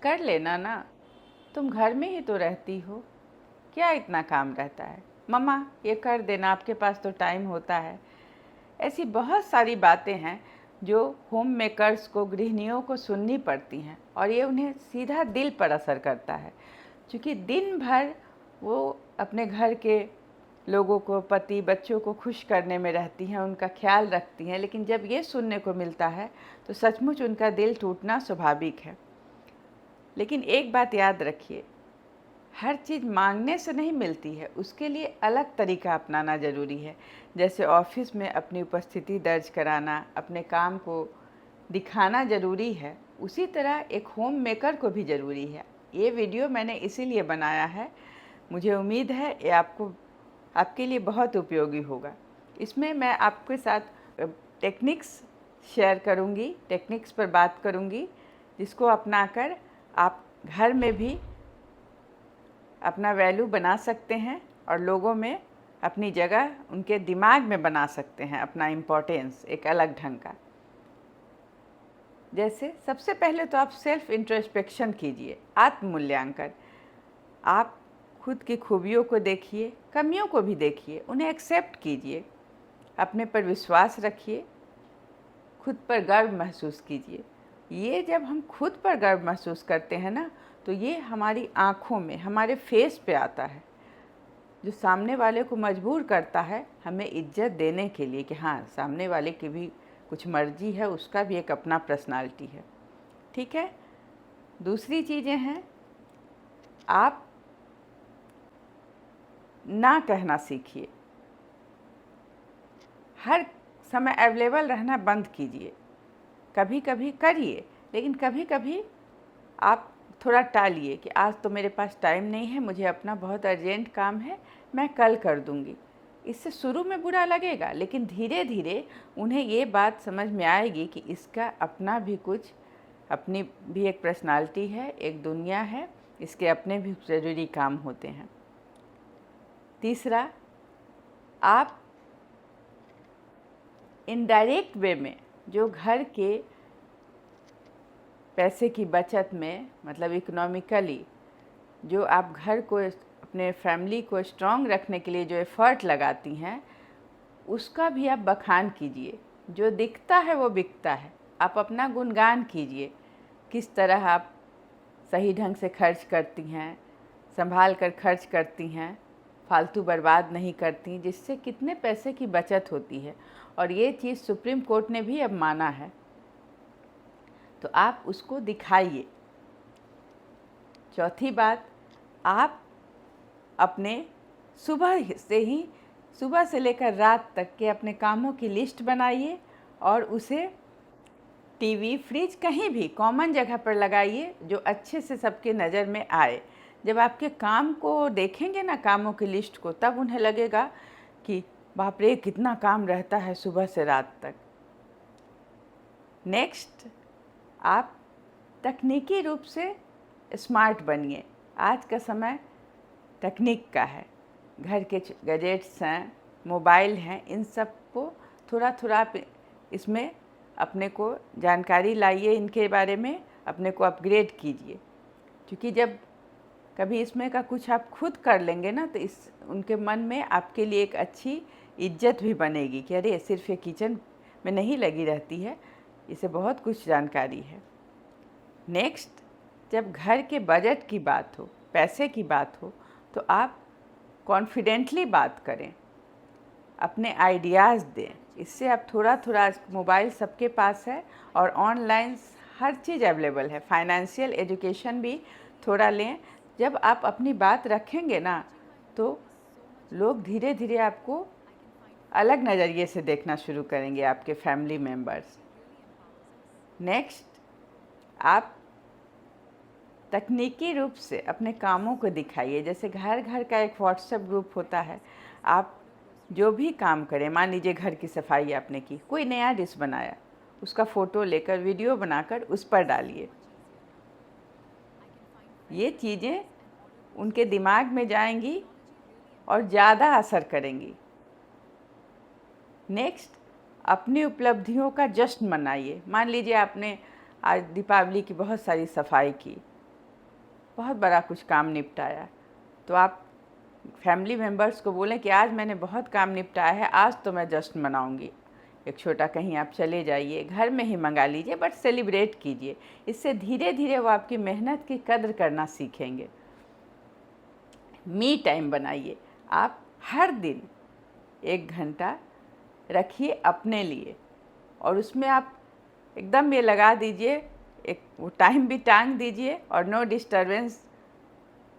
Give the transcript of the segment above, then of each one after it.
कर लेना ना, तुम घर में ही तो रहती हो, क्या इतना काम रहता है। मम्मा ये कर देना, आपके पास तो टाइम होता है। ऐसी बहुत सारी बातें हैं जो होम मेकर्स को, गृहिणियों को सुननी पड़ती हैं और ये उन्हें सीधा दिल पर असर करता है, क्योंकि दिन भर वो अपने घर के लोगों को, पति बच्चों को खुश करने में रहती हैं, उनका ख्याल रखती हैं, लेकिन जब ये सुनने को मिलता है तो सचमुच उनका दिल टूटना स्वाभाविक है। लेकिन एक बात याद रखिए, हर चीज़ मांगने से नहीं मिलती है, उसके लिए अलग तरीका अपनाना ज़रूरी है। जैसे ऑफिस में अपनी उपस्थिति दर्ज कराना, अपने काम को दिखाना ज़रूरी है, उसी तरह एक होम मेकर को भी ज़रूरी है। ये वीडियो मैंने इसीलिए बनाया है, मुझे उम्मीद है ये आपके लिए बहुत उपयोगी होगा। इसमें मैं आपके साथ टेक्निक्स शेयर करूँगी, टेक्निक्स पर बात करूँगी, जिसको अपनाकर आप घर में भी अपना वैल्यू बना सकते हैं और लोगों में अपनी जगह, उनके दिमाग में बना सकते हैं अपना इम्पोर्टेंस एक अलग ढंग का। जैसे सबसे पहले तो आप सेल्फ इंट्रोस्पेक्शन कीजिए, आत्ममूल्यांकन। आप खुद की खूबियों को देखिए, कमियों को भी देखिए, उन्हें एक्सेप्ट कीजिए, अपने पर विश्वास रखिए, खुद पर गर्व महसूस कीजिए। ये जब हम खुद पर गर्व महसूस करते हैं ना, तो ये हमारी आँखों में, हमारे फेस पे आता है, जो सामने वाले को मजबूर करता है हमें इज्जत देने के लिए कि हाँ, सामने वाले की भी कुछ मर्जी है, उसका भी एक अपना पर्सनालिटी है। ठीक है। दूसरी चीज़ें हैं, आप ना कहना सीखिए। हर समय अवेलेबल रहना बंद कीजिए। कभी कभी करिए, लेकिन कभी कभी आप थोड़ा टालिए कि आज तो मेरे पास टाइम नहीं है, मुझे अपना बहुत अर्जेंट काम है, मैं कल कर दूंगी। इससे शुरू में बुरा लगेगा, लेकिन धीरे धीरे उन्हें ये बात समझ में आएगी कि इसका अपना भी कुछ, अपनी भी एक पर्सनालिटी है, एक दुनिया है, इसके अपने भी ज़रूरी काम होते हैं। तीसरा, आप इनडायरेक्ट वे में जो घर के पैसे की बचत में, मतलब इकोनॉमिकली जो आप घर को, अपने फैमिली को स्ट्रॉन्ग रखने के लिए जो एफ़र्ट लगाती हैं, उसका भी आप बखान कीजिए। जो दिखता है वो बिकता है। आप अपना गुणगान कीजिए, किस तरह आप सही ढंग से खर्च करती हैं, संभाल कर खर्च करती हैं, फालतू बर्बाद नहीं करती, जिससे कितने पैसे की बचत होती है। और ये चीज़ सुप्रीम कोर्ट ने भी अब माना है, तो आप उसको दिखाइए। चौथी बात, आप अपने सुबह से लेकर रात तक के अपने कामों की लिस्ट बनाइए और उसे टीवी, फ्रिज, कहीं भी कॉमन जगह पर लगाइए जो अच्छे से सबके नज़र में आए। जब आपके काम को देखेंगे ना, कामों की लिस्ट को, तब उन्हें लगेगा कि बाप रे कितना काम रहता है सुबह से रात तक। नेक्स्ट, आप तकनीकी रूप से स्मार्ट बनिए। आज का समय तकनीक का है, घर के गैजेट्स हैं, मोबाइल हैं, इन सब को थोड़ा थोड़ा आप इसमें अपने को जानकारी लाइए, इनके बारे में अपने को अपग्रेड कीजिए। क्योंकि जब कभी इसमें का कुछ आप खुद कर लेंगे ना, तो इस उनके मन में आपके लिए एक अच्छी इज्जत भी बनेगी कि अरे सिर्फ ये किचन में नहीं लगी रहती है, इसे बहुत कुछ जानकारी है। नेक्स्ट, जब घर के बजट की बात हो, पैसे की बात हो, तो आप कॉन्फिडेंटली बात करें, अपने आइडियाज़ दें। इससे आप थोड़ा थोड़ा, मोबाइल सबके पास है और ऑनलाइन हर चीज़ अवेलेबल है, फाइनेंशियल एजुकेशन भी थोड़ा लें। जब आप अपनी बात रखेंगे ना, तो लोग धीरे धीरे आपको अलग नज़रिए से देखना शुरू करेंगे, आपके फैमिली मेम्बर्स। नेक्स्ट, आप तकनीकी रूप से अपने कामों को दिखाइए। जैसे घर घर का एक व्हाट्सएप ग्रुप होता है, आप जो भी काम करें, मान लीजिए घर की सफाई आपने की, कोई नया डिश बनाया, उसका फ़ोटो लेकर, वीडियो बनाकर उस पर डालिए। ये चीज़ें उनके दिमाग में जाएंगी और ज़्यादा असर करेंगी। नेक्स्ट, अपनी उपलब्धियों का जश्न मनाइए। मान लीजिए आपने आज दीपावली की बहुत सारी सफाई की, बहुत बड़ा कुछ काम निपटाया, तो आप फैमिली मेम्बर्स को बोलें कि आज मैंने बहुत काम निपटाया है, आज तो मैं जश्न मनाऊंगी। एक छोटा कहीं आप चले जाइए, घर में ही मंगा लीजिए, बट सेलिब्रेट कीजिए। इससे धीरे धीरे वो आपकी मेहनत की कद्र करना सीखेंगे। मी टाइम बनाइए। आप हर दिन 1 घंटा रखिए अपने लिए, और उसमें आप एकदम ये लगा दीजिए, एक वो टाइम भी टांग दीजिए और नो डिस्टरबेंस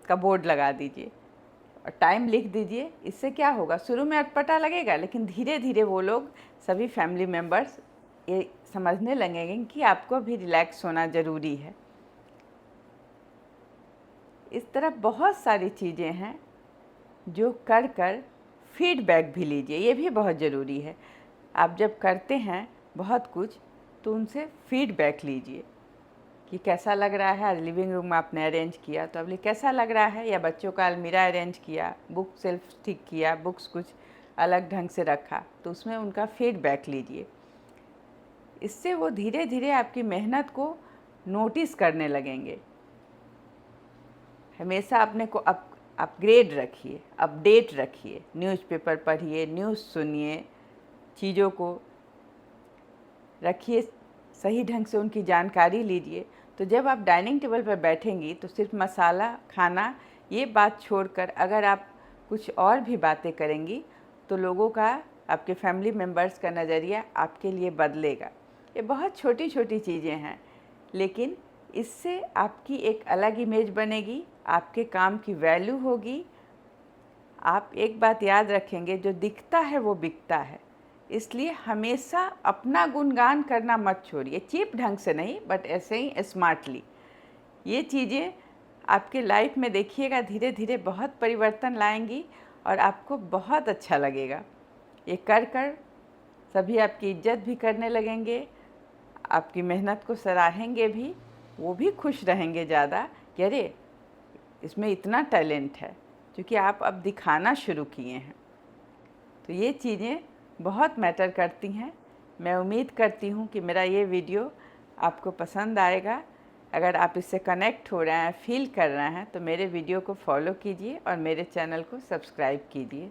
का बोर्ड लगा दीजिए और टाइम लिख दीजिए। इससे क्या होगा, शुरू में अटपटा लगेगा, लेकिन धीरे धीरे वो लोग सभी फैमिली मेम्बर्स ये समझने लगेंगे कि आपको भी रिलैक्स होना ज़रूरी है। इस तरह बहुत सारी चीज़ें हैं जो कर कर फीडबैक भी लीजिए, ये भी बहुत ज़रूरी है। आप जब करते हैं बहुत कुछ तो उनसे फीडबैक लीजिए कि कैसा लग रहा है। आज लिविंग रूम आपने अरेंज किया तो अब कैसा लग रहा है, या बच्चों का अलमीरा अरेंज किया, बुक सेल्फ ठीक किया, बुक्स कुछ अलग ढंग से रखा, तो उसमें उनका फीडबैक लीजिए। इससे वो धीरे धीरे आपकी मेहनत को नोटिस करने लगेंगे। हमेशा अपने को अपग्रेड रखिए, अपडेट रखिए, न्यूज़पेपर पढ़िए, न्यूज़ सुनिए, चीज़ों को रखिए, सही ढंग से उनकी जानकारी लीजिए। तो जब आप डाइनिंग टेबल पर बैठेंगी तो सिर्फ मसाला खाना ये बात छोड़कर अगर आप कुछ और भी बातें करेंगी तो लोगों का, आपके फैमिली मेम्बर्स का नज़रिया आपके लिए बदलेगा। ये बहुत छोटी छोटी चीज़ें हैं, लेकिन इससे आपकी एक अलग इमेज बनेगी, आपके काम की वैल्यू होगी। आप एक बात याद रखेंगे, जो दिखता है वो बिकता है। इसलिए हमेशा अपना गुणगान करना मत छोड़िए, चीप ढंग से नहीं, बट ऐसे ही स्मार्टली। ये चीज़ें आपके लाइफ में देखिएगा धीरे धीरे बहुत परिवर्तन लाएंगी और आपको बहुत अच्छा लगेगा। ये कर कर सभी आपकी इज्जत भी करने लगेंगे, आपकी मेहनत को सराहेंगे भी, वो भी खुश रहेंगे ज़्यादा कि अरे इसमें इतना टैलेंट है, क्योंकि आप अब दिखाना शुरू किए हैं। तो ये चीज़ें बहुत मैटर करती हैं। मैं उम्मीद करती हूँ कि मेरा ये वीडियो आपको पसंद आएगा। अगर आप इससे कनेक्ट हो रहे हैं, फील कर रहे हैं, तो मेरे वीडियो को फॉलो कीजिए और मेरे चैनल को सब्सक्राइब कीजिए।